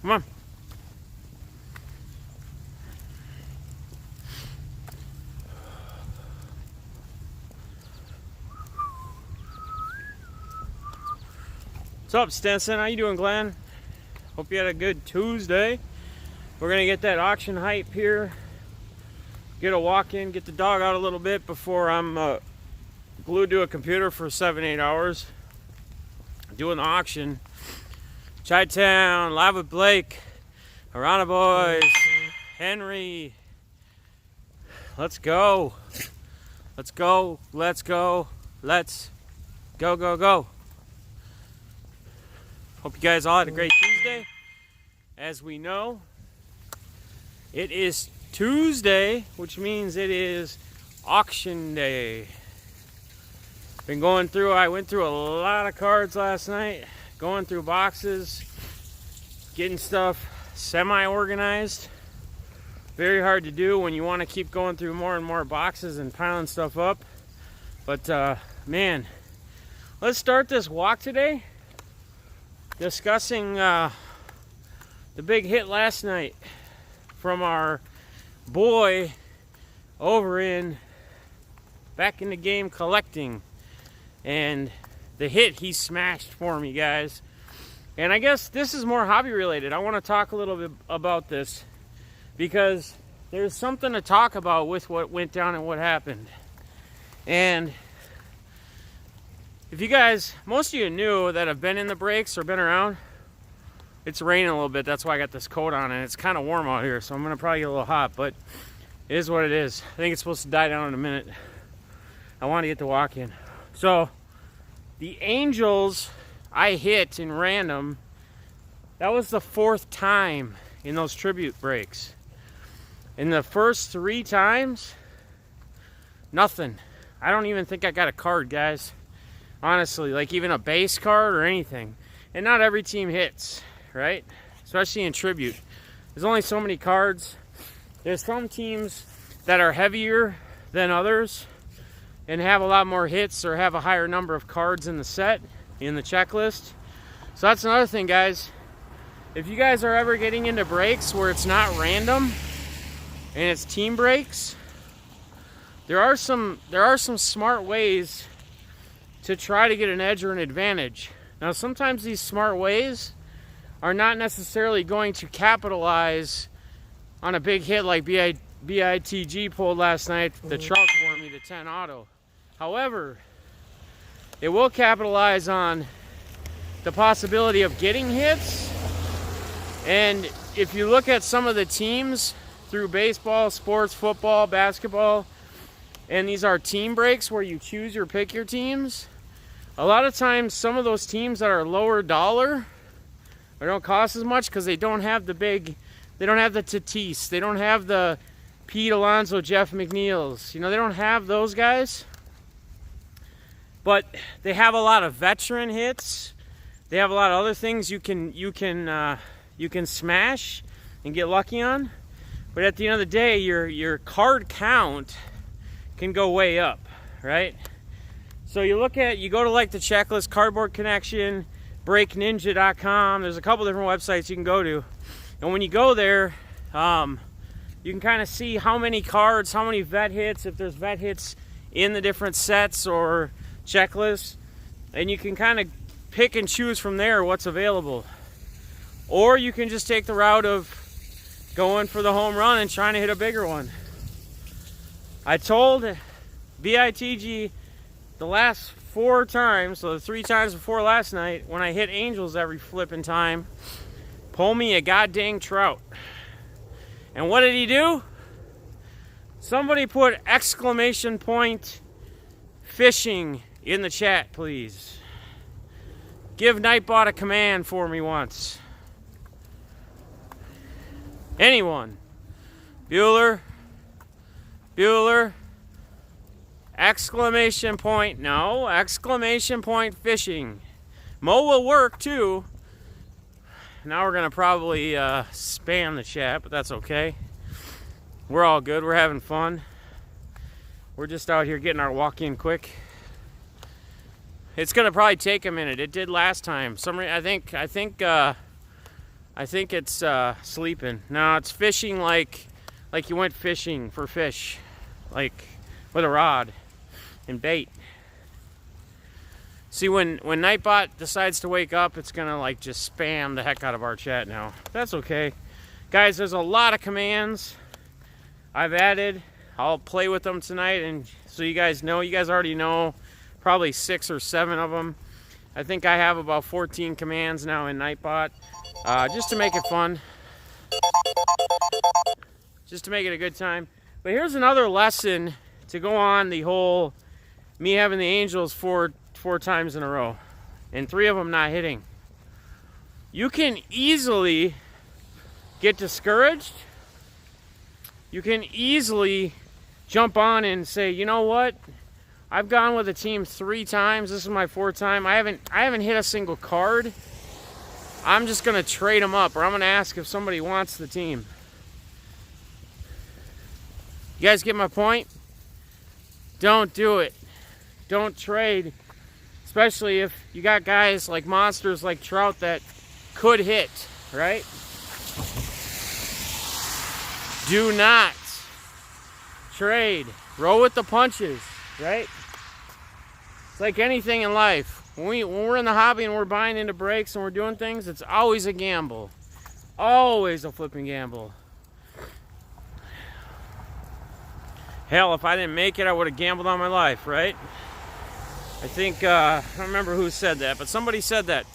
Come on. What's up, Stinson? How you doing, Glenn? Hope you had a good Tuesday. We're gonna get that auction hype here. Get a walk in, get the dog out a little bit before I'm glued to a computer for 7-8 hours doing the auction. Chi-Town, live with Blake, Arana Boys, Henry. Let's go. Let's go. Let's go. Let's go, go, go. Hope you guys all had a great Tuesday. As we know, it is Tuesday, which means it is auction day. Been going through, I went through a lot of cards last night, going through boxes, getting stuff semi-organized. Very hard to do when you want to keep going through more and more boxes and piling stuff up. But man, let's start this walk today discussing the big hit last night from our boy over in Back in the Game Collecting, and the hit he smashed for me, guys. And I guess this is more hobby related. I want to talk a little bit about this because there's something to talk about with what went down and what happened. And if you guys, most of you knew that have been in the breaks or been around, it's raining a little bit. That's why I got this coat on, and it's kind of warm out here, so I'm gonna probably get a little hot, but it is what it is. I think it's supposed to die down in a minute. I want to get the walk in. So the Angels I hit in random, that was the 4th time in those tribute breaks. In the first 3 times, nothing. I don't even think I got a card, guys. Honestly, like even a base card or anything. And not every team hits, right? Especially in tribute. There's only so many cards. There's some teams that are heavier than others and have a lot more hits or have a higher number of cards in the set, in the checklist. So that's another thing, guys. If you guys are ever getting into breaks where it's not random and it's team breaks, there are some smart ways to try to get an edge or an advantage. Now, sometimes these smart ways are not necessarily going to capitalize on a big hit like BITG pulled last night, the Trout for me, the 10 auto. However, it will capitalize on the possibility of getting hits. And if you look at some of the teams through baseball, sports, football, basketball, and these are team breaks where you choose or pick your teams, a lot of times some of those teams that are lower dollar or don't cost as much because they don't have the Tatis, they don't have the Pete Alonso, Jeff McNeils, you know, they don't have those guys, but they have a lot of veteran hits. They have a lot of other things you can smash and get lucky on. But at the end of the day, your card count can go way up, right? So you go to like the checklist, Cardboard Connection, BreakNinja.com. There's a couple different websites you can go to. And when you go there, you can kind of see how many cards, how many vet hits, if there's vet hits in the different sets or checklists. And you can kind of pick and choose from there what's available. Or you can just take the route of going for the home run and trying to hit a bigger one. I told BITG the last 4 times, so the 3 times before last night, when I hit Angels every flipping time, pull me a goddamn Trout. And what did he do? Somebody put exclamation point fishing in the chat, please. Give Nightbot a command for me once. Anyone? Bueller? Exclamation point, no, exclamation point fishing. Mo will work too. Now we're gonna probably spam the chat, but that's okay. We're all good, we're having fun. We're just out here getting our walk in quick. It's gonna probably take a minute. It did last time. I think I think it's sleeping. No, it's fishing like you went fishing for fish, like with a rod and bait. See, when Nightbot decides to wake up, it's gonna like just spam the heck out of our chat now. That's okay. Guys, there's a lot of commands I've added. I'll play with them tonight, and so you guys know, you guys already know probably 6 or 7 of them. I think I have about 14 commands now in Nightbot, just to make it fun, just to make it a good time. But here's another lesson to go on the whole me having the Angels four times in a row and 3 of them not hitting. You can easily get discouraged. You can easily jump on and say, you know what? I've gone with a team 3 times. This is my 4th time. I haven't hit a single card. I'm just gonna trade them up, or I'm gonna ask if somebody wants the team. You guys get my point? Don't do it. Don't trade, especially if you got guys like monsters like Trout that could hit, right? Do not trade. Roll with the punches, right? It's like anything in life. When we're in the hobby and we're buying into breaks and we're doing things, it's always a gamble. Always a flipping gamble. Hell, if I didn't make it, I would have gambled on my life, right? I think, I don't remember who said that, but somebody said that.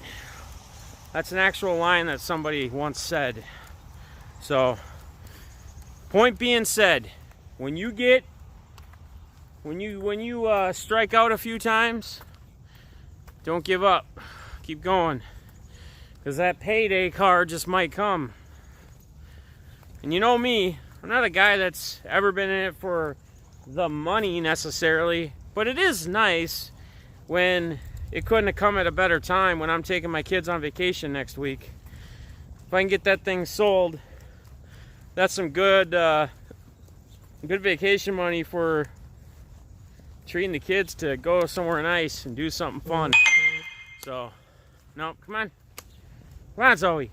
That's an actual line that somebody once said. So, point being said, when you strike out a few times, don't give up. Keep going. Because that payday card just might come. And you know me, I'm not a guy that's ever been in it for the money necessarily, but it is nice when it couldn't have come at a better time when I'm taking my kids on vacation next week. If I can get that thing sold, that's some good vacation money for treating the kids to go somewhere nice and do something fun. So, no, come on. Come on, Zoe.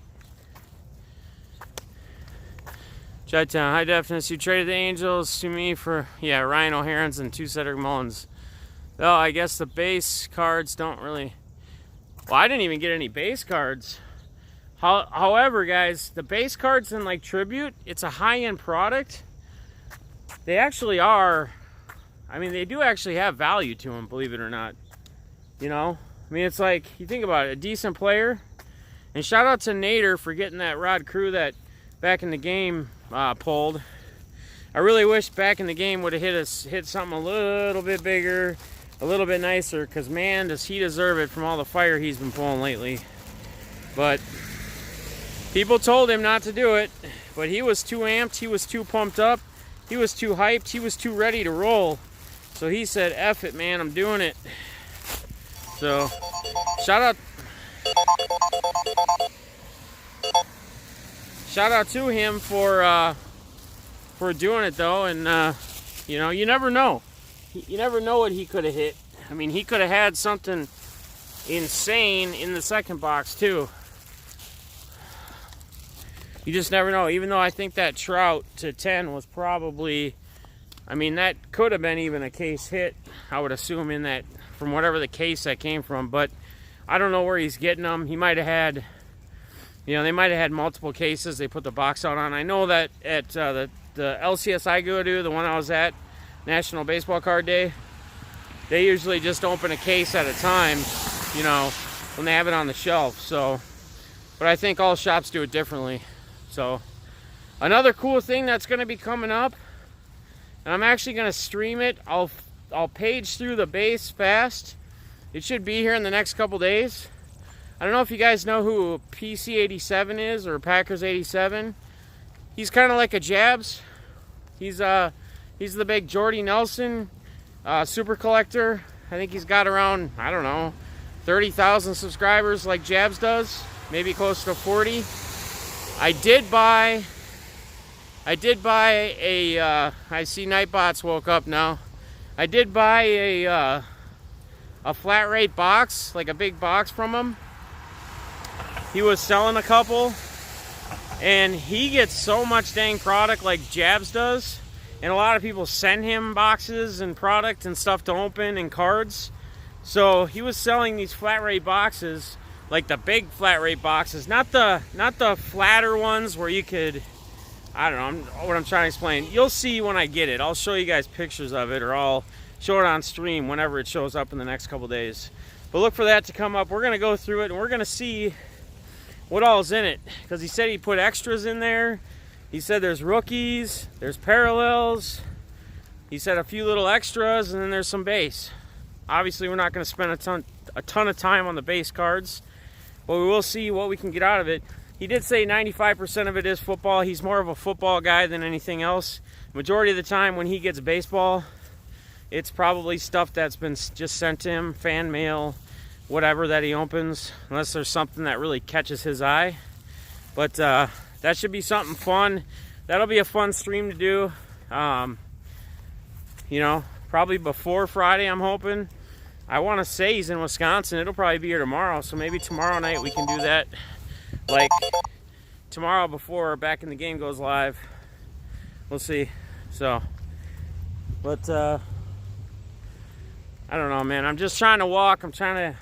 Chi-Town, high definition. You traded the Angels to me for, yeah, Ryan O'Hairans and 2 Cedric Mullins. Though I guess the base cards don't really... Well, I didn't even get any base cards. However, guys, the base cards in, like, Tribute, it's a high-end product. They actually are... I mean, they do actually have value to them, believe it or not. You know? I mean, it's like, you think about it, a decent player. And shout out to Nader for getting that Rod Crew that back in the game pulled. I really wish back in the game would have hit something a little bit bigger, a little bit nicer, because man, does he deserve it from all the fire he's been pulling lately. But people told him not to do it, but he was too amped, he was too pumped up, he was too hyped, he was too ready to roll. So he said, F it, man, I'm doing it. So, shout out to him for doing it though, and you know, you never know. You never know what he could have hit. I mean, he could have had something insane in the second box too. You just never know. Even though I think that Trout to 10 was probably, I mean, that could have been even a case hit, I would assume, in that, from whatever the case that came from. But I don't know where he's getting them. He might have had, you know, they might have had multiple cases. They put the box out on. I know that at the LCS I go to, the one I was at, National Baseball Card Day, they usually just open a case at a time, you know, when they have it on the shelf. So, but I think all shops do it differently. So, another cool thing that's going to be coming up, and I'm actually going to stream it. I'll page through the base fast. It should be here in the next couple days. I don't know if you guys know who PC87 is, or Packers 87. He's kind of like a Jabs. He's the big Jordy Nelson super collector. I think he's got around, I don't know, 30,000 subscribers like Jabs does, maybe close to 40. I did buy a, I see Nightbots woke up now. I did buy a flat rate box, like a big box from him. He was selling a couple. And he gets so much dang product like Jabs does. And a lot of people send him boxes and product and stuff to open and cards. So he was selling these flat rate boxes, like the big flat rate boxes, not the flatter ones where you could, I don't know what I'm trying to explain. You'll see when I get it. I'll show you guys pictures of it, or I'll show it on stream whenever it shows up in the next couple days. But look for that to come up. We're going to go through it and we're going to see what all is in it, because he said he put extras in there. He said there's rookies, there's parallels, he said a few little extras, and then there's some base. Obviously we're not going to spend a ton of time on the base cards, but we will see what we can get out of it. He did say 95% of it is football. He's more of a football guy than anything else. Majority of the time when he gets baseball, it's probably stuff that's been just sent to him, fan mail, whatever that he opens, unless there's something that really catches his eye. But that should be something fun. That'll be a fun stream to do. You know, probably before Friday, I'm hoping. I want to say he's in Wisconsin. It'll probably be here tomorrow, so maybe tomorrow night we can do that. Like tomorrow before Back in the Game goes live. We'll see. So, but I don't know, man. I'm just trying to walk. I'm trying to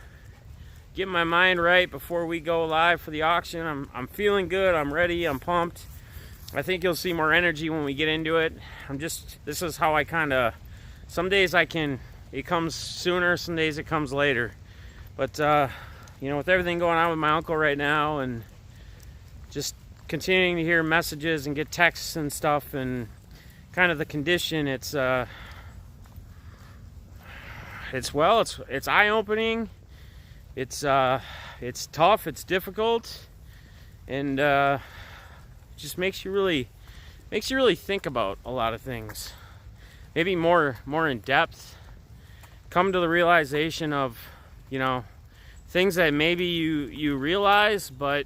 get my mind right before we go live for the auction. I'm feeling good. I'm ready. I'm pumped. I think you'll see more energy when we get into it. This is how I kind of, some days it comes sooner, some days it comes later. But, you know, with everything going on with my uncle right now and just continuing to hear messages and get texts and stuff and kind of the condition, it's eye-opening. It's tough, it's difficult, and just makes you really think about a lot of things. Maybe more in depth. Come to the realization of, you know, things that maybe you realize, but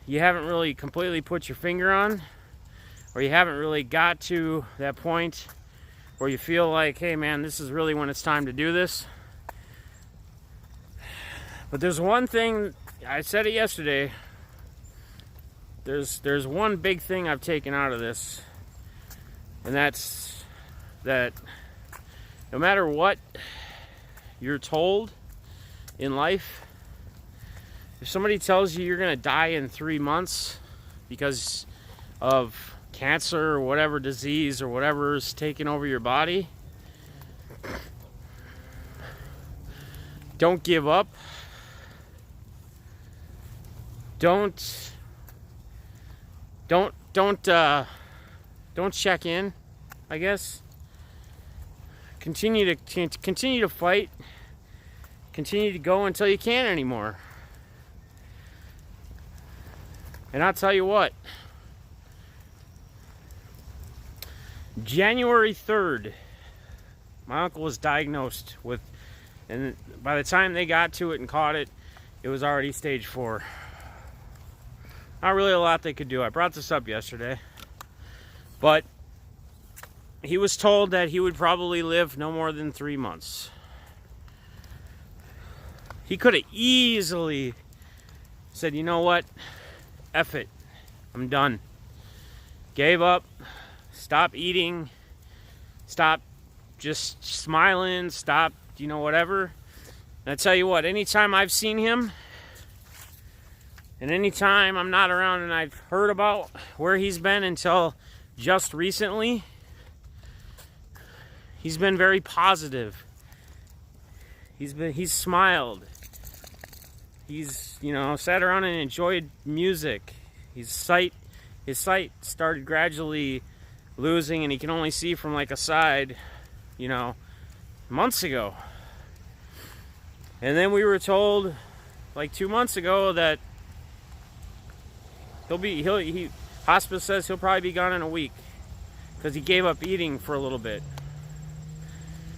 you haven't really completely put your finger on, or you haven't really got to that point where you feel like, hey man, this is really when it's time to do this. But there's one thing, I said it yesterday, there's one big thing I've taken out of this, and that's that no matter what you're told in life, if somebody tells you you're going to die in 3 months because of cancer or whatever disease or whatever's taking over your body, don't give up. Don't check in, I guess. Continue to fight. Continue to go until you can't anymore. And I'll tell you what. January 3rd, my uncle was diagnosed with, and by the time they got to it and caught it, it was already stage 4. Not really a lot they could do. I brought this up yesterday. But he was told that he would probably live no more than 3 months. He could have easily said, you know what? F it. I'm done. Gave up. Stop eating. Stop just smiling. Stop, you know, whatever. And I tell you what, anytime I've seen him, and anytime I'm not around and I've heard about where he's been until just recently, he's been very positive. He's smiled. He's, you know, sat around and enjoyed music. His sight started gradually losing, and he can only see from like a side, you know, months ago. And then we were told like 2 months ago that hospice says he'll probably be gone in a week because he gave up eating for a little bit.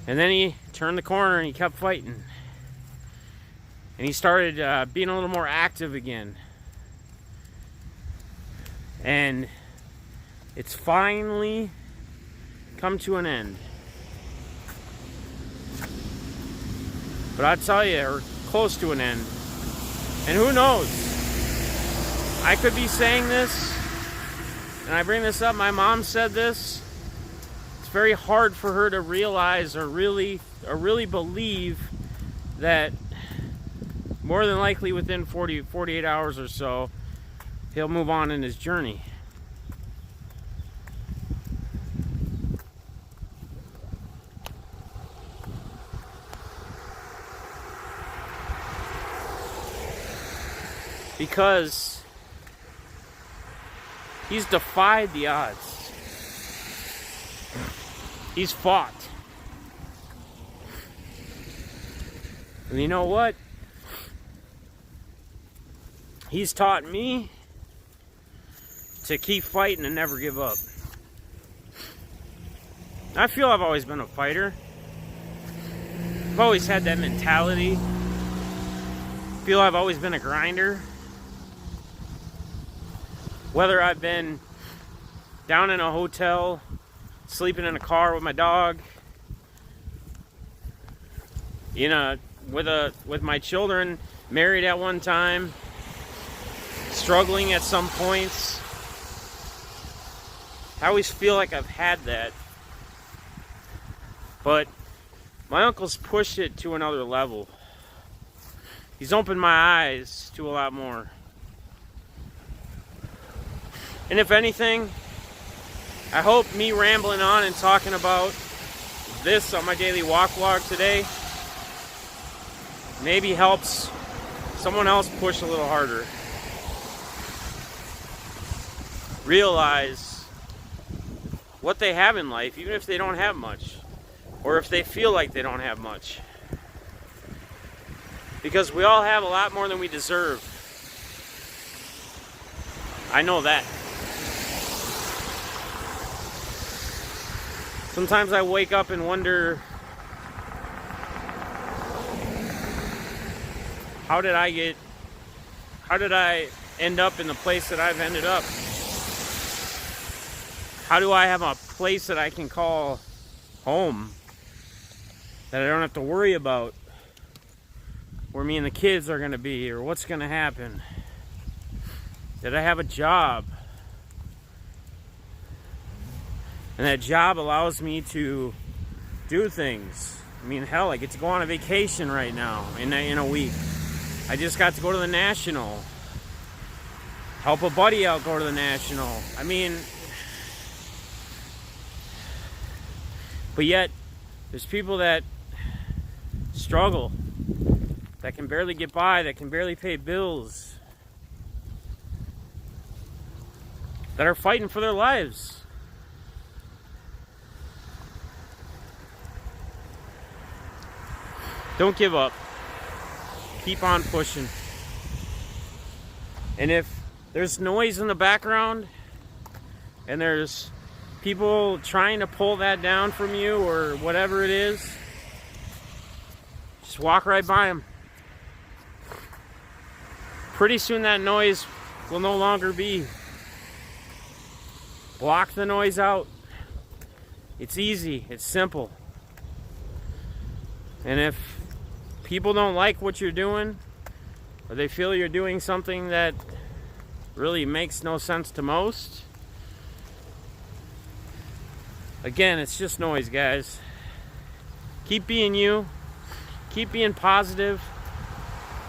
And then he turned the corner and he kept fighting. And he started being a little more active again. And it's finally come to an end. But I tell you, or close to an end. And who knows? I could be saying this, and I bring this up, my mom said this. It's very hard for her to realize or really believe that more than likely within 48 hours or so, he'll move on in his journey. Because he's defied the odds. He's fought. And you know what? He's taught me to keep fighting and never give up. I feel I've always been a fighter. I've always had that mentality. I feel I've always been a grinder. Whether I've been down in a hotel, sleeping in a car with my dog, with my children, married at one time, struggling at some points. I always feel like I've had that. But my uncle's pushed it to another level. He's opened my eyes to a lot more. And if anything, I hope me rambling on and talking about this on my daily walk vlog today maybe helps someone else push a little harder. Realize what they have in life, even if they don't have much, or if they feel like they don't have much. Because we all have a lot more than we deserve. I know that. Sometimes I wake up and wonder, how did I end up in the place that I've ended up? How do I have a place that I can call home, that I don't have to worry about where me and the kids are going to be or what's going to happen? Did I have a job? And that job allows me to do things. I mean, hell, I get to go on a vacation right now in a week. I just got to go to the National. Help a buddy out go to the National. I mean, but yet, there's people that struggle, that can barely get by, that can barely pay bills, that are fighting for their lives. Don't give up. Keep on pushing. And if there's noise in the background and there's people trying to pull that down from you or whatever it is, just walk right by them. Pretty soon that noise will no longer be. Block the noise out. It's easy. It's simple. And if people don't like what you're doing, or they feel you're doing something that really makes no sense to most, again, it's just noise, guys. Keep being you. Keep being positive.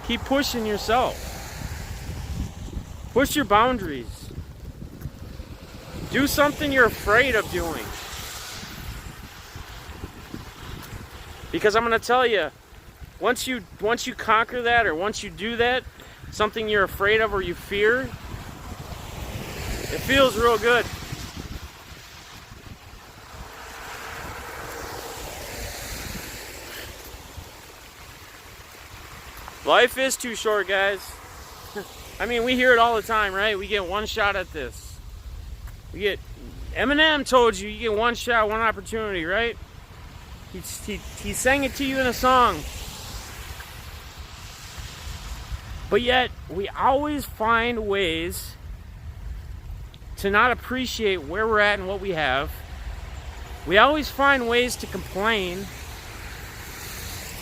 Keep pushing yourself. Push your boundaries. Do something you're afraid of doing. Because I'm going to tell you, once you conquer that, or once you do that, something you're afraid of or you fear, it feels real good. Life is too short, guys. I mean, we hear it all the time, right? We get one shot at this. Eminem told you get one shot, one opportunity, right? He sang it to you in a song. But yet, we always find ways to not appreciate where we're at and what we have. We always find ways to complain.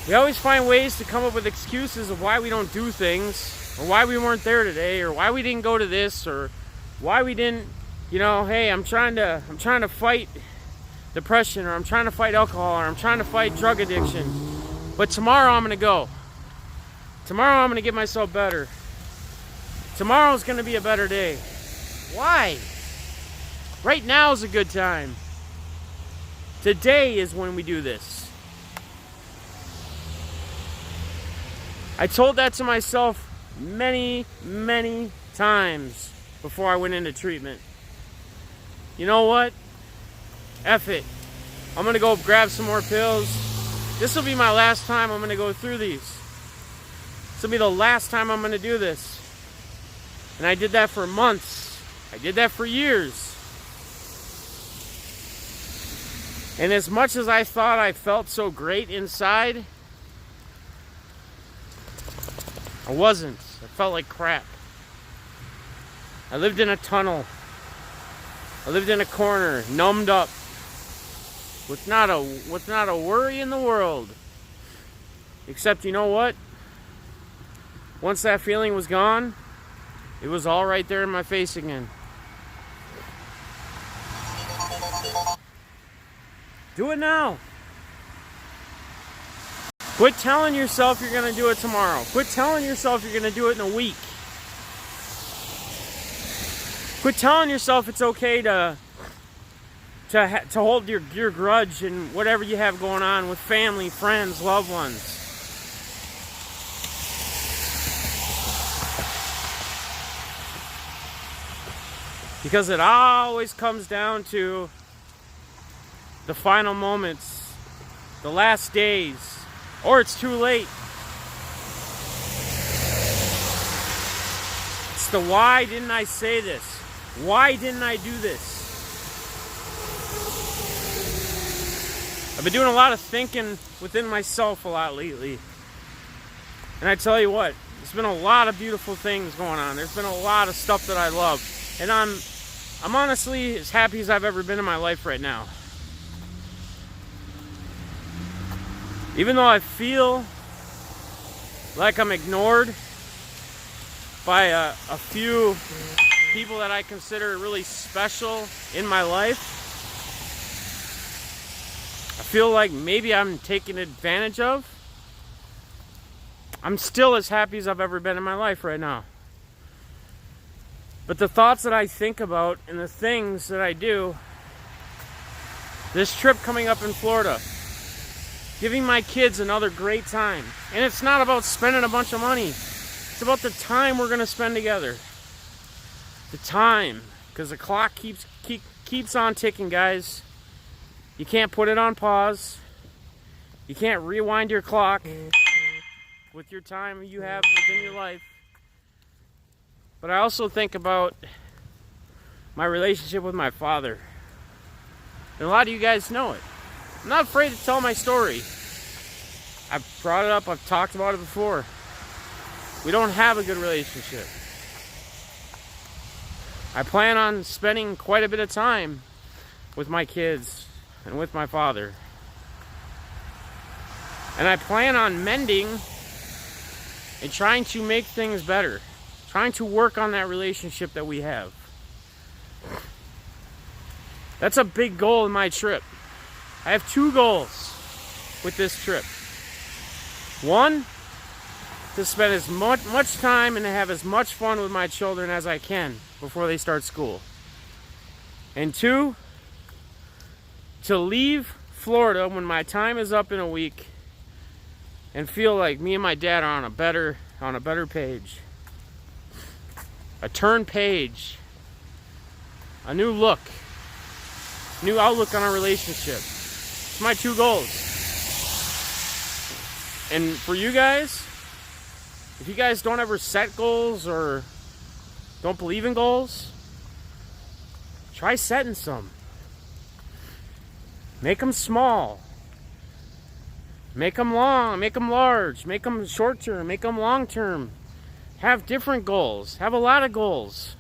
We always find ways to come up with excuses of why we don't do things. or why we weren't there today, or why we didn't go to this, or why we didn't, hey, I'm trying to fight depression, or I'm trying to fight alcohol, or I'm trying to fight drug addiction. But tomorrow I'm going to go. Tomorrow I'm going to get myself better. Tomorrow's going to be a better day. Why? Right now is a good time. Today is when we do this. I told that to myself many, many times before I went into treatment. You know what? F it. I'm going to go grab some more pills. This will be my last time I'm going to go through these. This will be the last time I'm going to do this. And I did that for months. I did that for years. And as much as I thought I felt so great inside, I wasn't. I felt like crap. I lived in a tunnel. I lived in a corner, numbed up, with not a worry in the world. Except, you know what? Once that feeling was gone, it was all right there in my face again. Do it now. Quit telling yourself you're going to do it tomorrow. Quit telling yourself you're going to do it in a week. Quit telling yourself it's okay to hold your grudge and whatever you have going on with family, friends, loved ones. Because it always comes down to the final moments, the last days, or it's too late. It's the why didn't I say this? Why didn't I do this? I've been doing a lot of thinking within myself a lot lately. And I tell you what, there's been a lot of beautiful things going on. There's been a lot of stuff that I love. And I'm honestly as happy as I've ever been in my life right now. Even though I feel like I'm ignored by a few people that I consider really special in my life, I feel like maybe I'm taken advantage of. I'm still as happy as I've ever been in my life right now. But the thoughts that I think about and the things that I do, this trip coming up in Florida, giving my kids another great time. And it's not about spending a bunch of money. It's about the time we're going to spend together. The time. Because the clock keeps on ticking, guys. You can't put it on pause. You can't rewind your clock with your time you have within your life. But I also think about my relationship with my father. And a lot of you guys know it. I'm not afraid to tell my story. I've brought it up, I've talked about it before. We don't have a good relationship. I plan on spending quite a bit of time with my kids and with my father. And I plan on mending and trying to make things better. Trying to work on that relationship that we have. That's a big goal in my trip. I have two goals with this trip. One, to spend as much time and to have as much fun with my children as I can before they start school. And two, to leave Florida when my time is up in a week and feel like me and my dad are on a better page. A turn page. A new look. New outlook on our relationship. It's my two goals. And for you guys, if you guys don't ever set goals or don't believe in goals, try setting some. Make them small. Make them long, make them large, make them short term, make them long term. Have different goals. Have a lot of goals.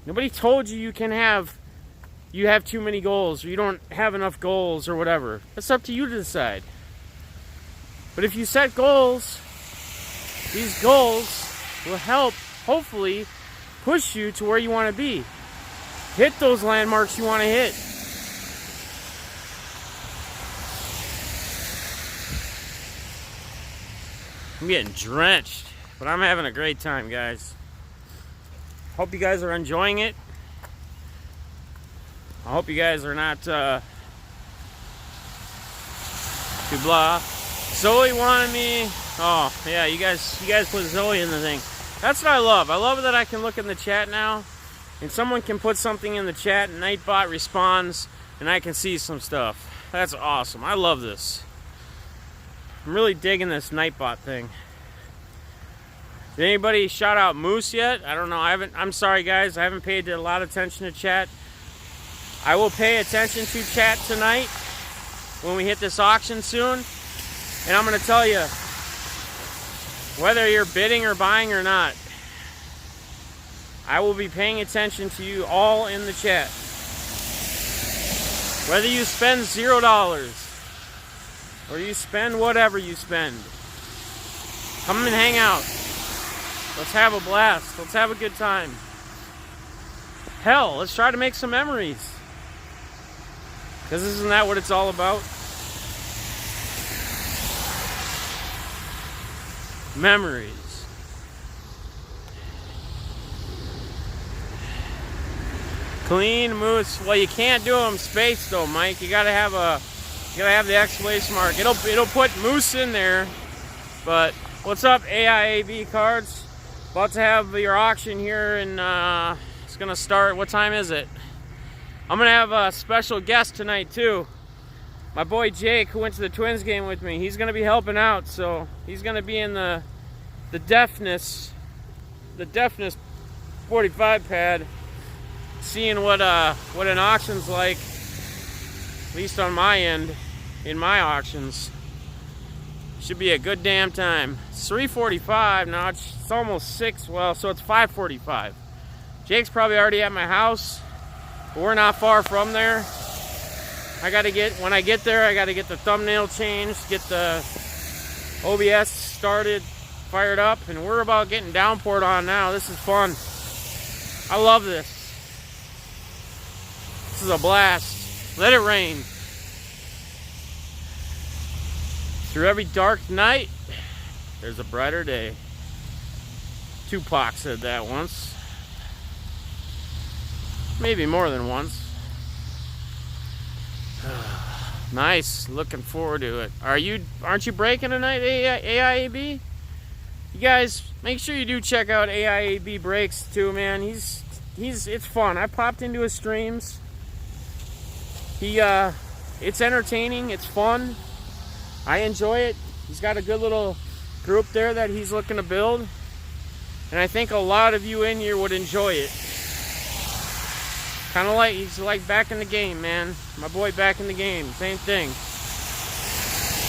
Nobody told you you have too many goals or you don't have enough goals or whatever. That's up to you to decide. But if you set goals these goals will help, hopefully, push you to where you want to be. Hit those landmarks you want to hit. I'm getting drenched, but I'm having a great time, guys. Hope you guys are enjoying it. I hope you guys are not too blah. Zoe wanted me. Oh yeah, you guys put Zoe in the thing. That's what I love. I love that I can look in the chat now, and someone can put something in the chat, and Nightbot responds, and I can see some stuff. That's awesome. I love this. I'm really digging this Nightbot thing. Did anybody shout out Moose yet? I don't know. I'm sorry, guys. I haven't paid a lot of attention to chat. I will pay attention to chat tonight when we hit this auction soon. And I'm going to tell you, whether you're bidding or buying or not, I will be paying attention to you all in the chat. Whether you spend $0 or you spend whatever you spend, come and hang out. Let's have a blast. Let's have a good time. Hell, let's try to make some memories. Because isn't that what it's all about? Memories. Clean Moose. Well, you can't do them spaced though, Mike. You gotta have the exclamation mark. It'll put Moose in there. But what's up, AIAB cards? About to have your auction here, and it's gonna start. What time is it? I'm gonna have a special guest tonight too. My boy Jake, who went to the Twins game with me, he's gonna be helping out. So he's gonna be in the deafness 45 pad, seeing what an auction's like, at least on my end, in my auctions. Should be a good damn time. It's 3:45 now. It's almost 6. Well, so it's 5:45. Jake's probably already at my house, but we're not far from there. When I get there, I gotta get the thumbnail changed, get the OBS started, fired up, and we're about getting downpoured on now. This is fun. I love this. This is a blast. Let it rain. Through every dark night, there's a brighter day. Tupac said that once. Maybe more than once. Nice. Looking forward to it. Aren't you breaking tonight, AIAB? You guys, make sure you do check out AIAB Breaks too, man. It's fun. I popped into his streams. It's entertaining. It's fun. I enjoy it. He's got a good little group there that he's looking to build. And I think a lot of you in here would enjoy it. Kind of like, he's like back in the game, man. My boy back in the game. Same thing.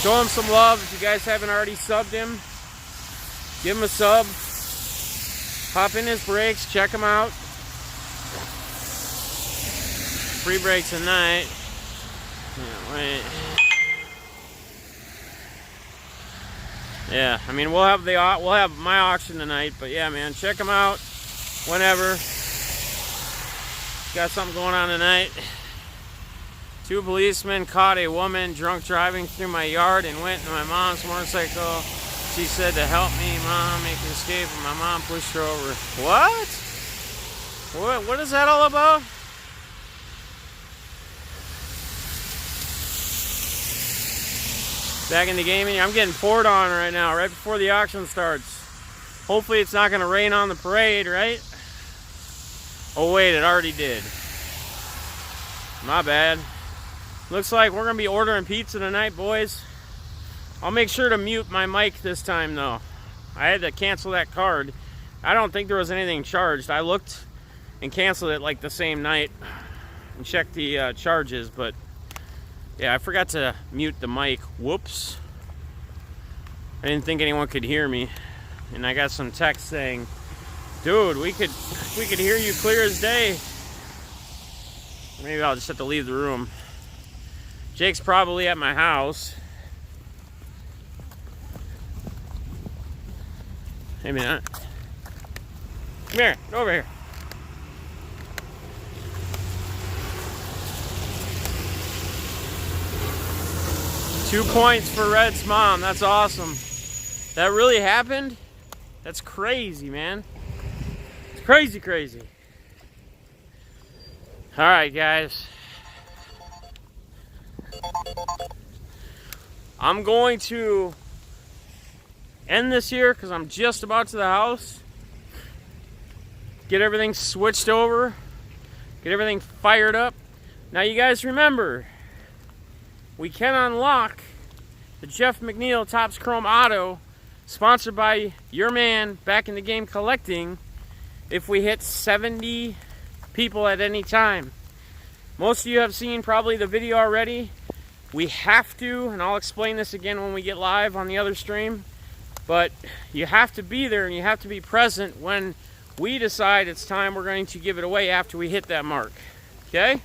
Show him some love. If you guys haven't already subbed him, give him a sub. Hop in his breaks. Check him out. Free breaks tonight. Yeah, wait. Yeah, I mean we'll have my auction tonight, but yeah, man, check them out whenever. Got something going on tonight. 2 policemen caught a woman drunk driving through my yard and went to my mom's motorcycle. She said to help me, Mom, make an escape, and my mom pushed her over. What is that all about? Back in the gaming, I'm getting poured on right now, right before the auction starts. Hopefully it's not going to rain on the parade, right? Oh wait, it already did. My bad. Looks like we're going to be ordering pizza tonight, boys. I'll make sure to mute my mic this time, though. I had to cancel that card. I don't think there was anything charged. I looked and canceled it like the same night and checked the charges, but yeah, I forgot to mute the mic. Whoops. I didn't think anyone could hear me. And I got some text saying, dude, we could hear you clear as day. Maybe I'll just have to leave the room. Jake's probably at my house. Maybe not. Come here, get over here. Two points for Red's mom. That's awesome. That really happened? That's crazy, man. It's crazy, crazy. All right, guys. I'm going to end this here because I'm just about to the house. Get everything switched over. Get everything fired up. Now, you guys remember, we can unlock the Jeff McNeil Topps Chrome Auto, sponsored by your man Back in the Game Collecting, if we hit 70 people at any time. Most of you have seen probably the video already. We have to, and I'll explain this again when we get live on the other stream, but you have to be there and you have to be present when we decide it's time we're going to give it away after we hit that mark. Okay?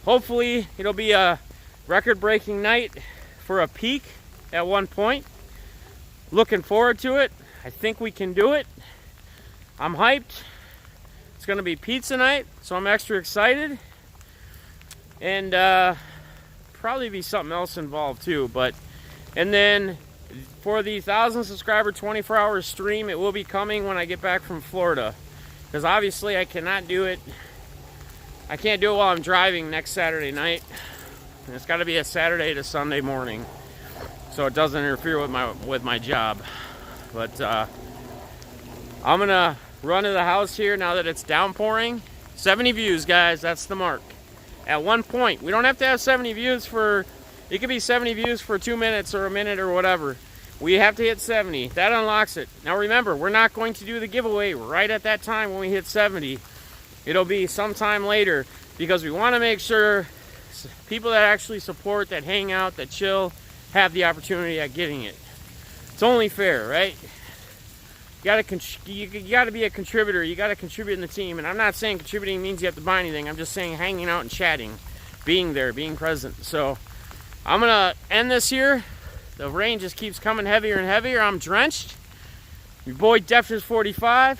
Hopefully it'll be a record-breaking night for a peak at one point. Looking forward to it. I think we can do it. I'm hyped. It's going to be pizza night, so I'm extra excited. And probably be something else involved too. And then for the 1,000 subscriber 24-hour stream, it will be coming when I get back from Florida. Because obviously I cannot do it. I can't do it while I'm driving next Saturday night. And it's got to be a Saturday to Sunday morning, so it doesn't interfere with my job. But I'm gonna run to the house here now that it's downpouring. 70 views, guys. That's the mark. At one point, we don't have to have 70 views for. It could be 70 views for 2 minutes or a minute or whatever. We have to hit 70. That unlocks it. Now remember, we're not going to do the giveaway right at that time when we hit 70. It'll be sometime later because we want to make sure people that actually support, that hang out, that chill, have the opportunity at getting it. It's only fair, right? You gotta be a contributor. You gotta contribute in the team. And I'm not saying contributing means you have to buy anything. I'm just saying hanging out and chatting, being there, being present. So I'm gonna end this here. The rain just keeps coming heavier and heavier. I'm drenched. Your boy Defsters45.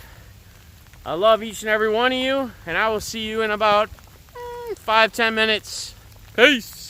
I love each and every one of you, and I will see you in about 5-10 minutes. Peace.